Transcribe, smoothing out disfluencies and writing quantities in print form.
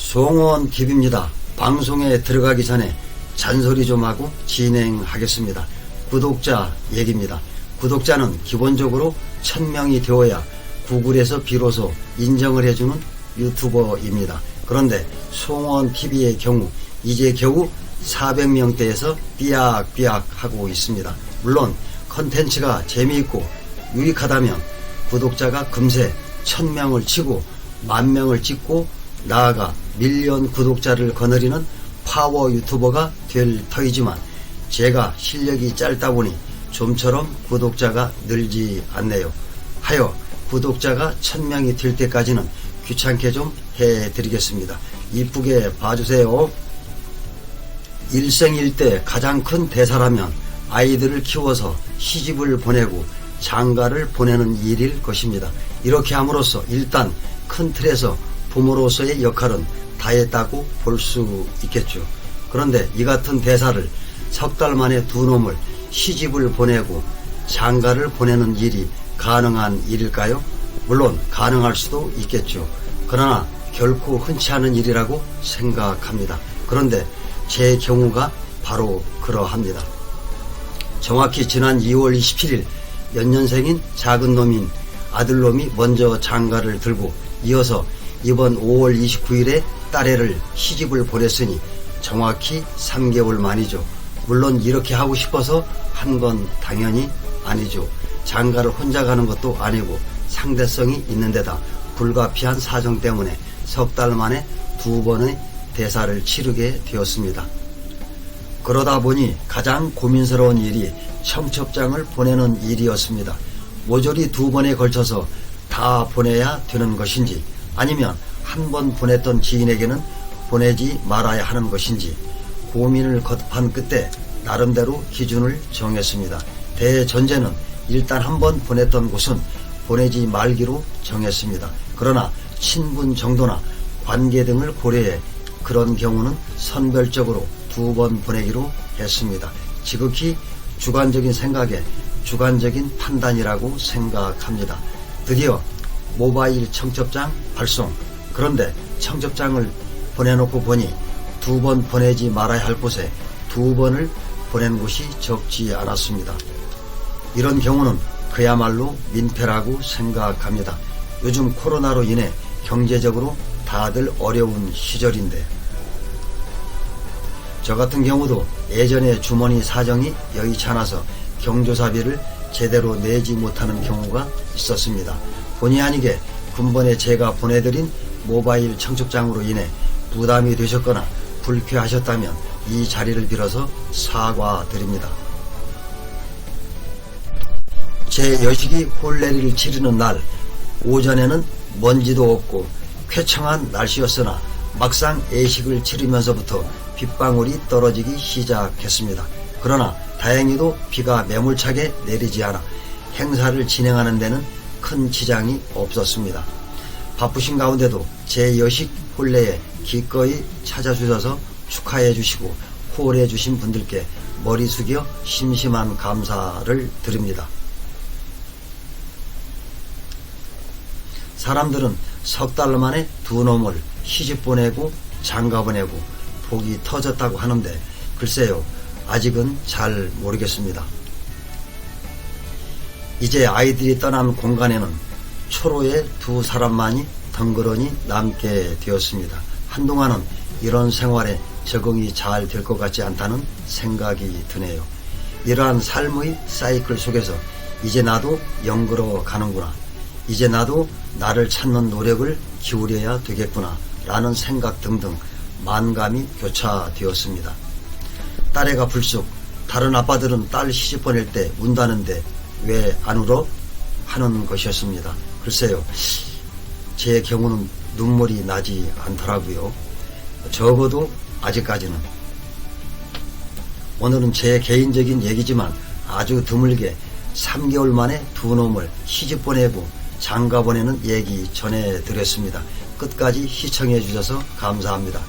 송원 TV입니다. 방송에 들어가기 전에 잔소리 좀 하고 진행하겠습니다. 구독자 얘기입니다. 구독자는 기본적으로 1000명이 되어야 구글에서 비로소 인정을 해주는 유튜버입니다. 그런데 송원 TV의 경우 이제 겨우 400명대에서 삐약삐약 하고 있습니다. 물론 컨텐츠가 재미있고 유익하다면 구독자가 금세 1000명을 치고 10,000명을 찍고 나아가 밀리언 구독자를 거느리는 파워 유튜버가 될 터이지만 제가 실력이 짧다 보니 좀처럼 구독자가 늘지 않네요. 하여 구독자가 1000명이 될 때까지는 귀찮게 좀 해드리겠습니다. 이쁘게 봐주세요. 일생일대 가장 큰 대사라면 아이들을 키워서 시집을 보내고 장가를 보내는 일일 것입니다. 이렇게 함으로써 일단 큰 틀에서 부모로서의 역할은 다했다고 볼 수 있겠죠. 그런데 이 같은 대사를 석 달 만에 두 놈을 시집을 보내고 장가를 보내는 일이 가능한 일일까요? 물론 가능할 수도 있겠죠. 그러나 결코 흔치 않은 일이라고 생각합니다. 그런데 제 경우가 바로 그러합니다. 정확히 지난 2월 27일 연년생인 작은 놈인 아들놈이 먼저 장가를 들고 이어서 이번 5월 29일에 딸애를 시집을 보냈으니 정확히 3개월 만이죠. 물론 이렇게 하고 싶어서 한 건 당연히 아니죠. 장가를 혼자 가는 것도 아니고 상대성이 있는 데다 불가피한 사정 때문에 석 달 만에 2번의 대사를 치르게 되었습니다. 그러다 보니 가장 고민스러운 일이 청첩장을 보내는 일이었습니다. 모조리 2번에 걸쳐서 다 보내야 되는 것인지 아니면 한 번 보냈던 지인에게는 보내지 말아야 하는 것인지 고민을 거듭한 끝에 나름대로 기준을 정했습니다. 대전제는 일단 한 번 보냈던 곳은 보내지 말기로 정했습니다. 그러나 친분 정도나 관계 등을 고려해 그런 경우는 선별적으로 2번 보내기로 했습니다. 지극히 주관적인 생각에 주관적인 판단이라고 생각합니다. 드디어 모바일 청첩장 발송. 그런데 청첩장을 보내놓고 보니 2번 보내지 말아야 할 곳에 2번을 보낸 곳이 적지 않았습니다. 이런 경우는 그야말로 민폐라고 생각합니다. 요즘 코로나로 인해 경제적으로 다들 어려운 시절인데 저 같은 경우도 예전에 주머니 사정이 여의치 않아서 경조사비를 제대로 내지 못하는 경우가 있었습니다. 본의 아니게 군번에 제가 보내드린 모바일 청첩장으로 인해 부담이 되셨거나 불쾌하셨다면 이 자리를 빌어서 사과드립니다. 제 여식이 홀레리를 치르는 날 오전에는 먼지도 없고 쾌청한 날씨였으나 막상 예식을 치르면서부터 빗방울이 떨어지기 시작했습니다. 그러나 다행히도 비가 매몰차게 내리지 않아 행사를 진행하는 데는 큰 지장이 없었습니다. 바쁘신 가운데도 제 여식 혼례에 기꺼이 찾아주셔서 축하해 주시고 호언해 주신 분들께 머리 숙여 심심한 감사를 드립니다. 사람들은 석 달 만에 2놈을 시집 보내고 장가 보내고 복이 터졌다고 하는데 글쎄요, 아직은 잘 모르겠습니다. 이제 아이들이 떠난 공간에는 초로의 2 사람만이 덩그러니 남게 되었습니다. 한동안은 이런 생활에 적응이 잘 될 것 같지 않다는 생각이 드네요. 이러한 삶의 사이클 속에서 이제 나도 영그러 가는구나. 이제 나도 나를 찾는 노력을 기울여야 되겠구나 라는 생각 등등 만감이 교차되었습니다. 딸애가 불쑥 다른 아빠들은 딸 시집 보낼 때 운다는데 왜 안 울어? 하는 것이었습니다. 글쎄요, 제 경우는 눈물이 나지 않더라고요. 적어도 아직까지는. 오늘은 제 개인적인 얘기지만 아주 드물게 3개월 만에 2놈을 시집 보내고 장가 보내는 얘기 전해드렸습니다. 끝까지 시청해 주셔서 감사합니다.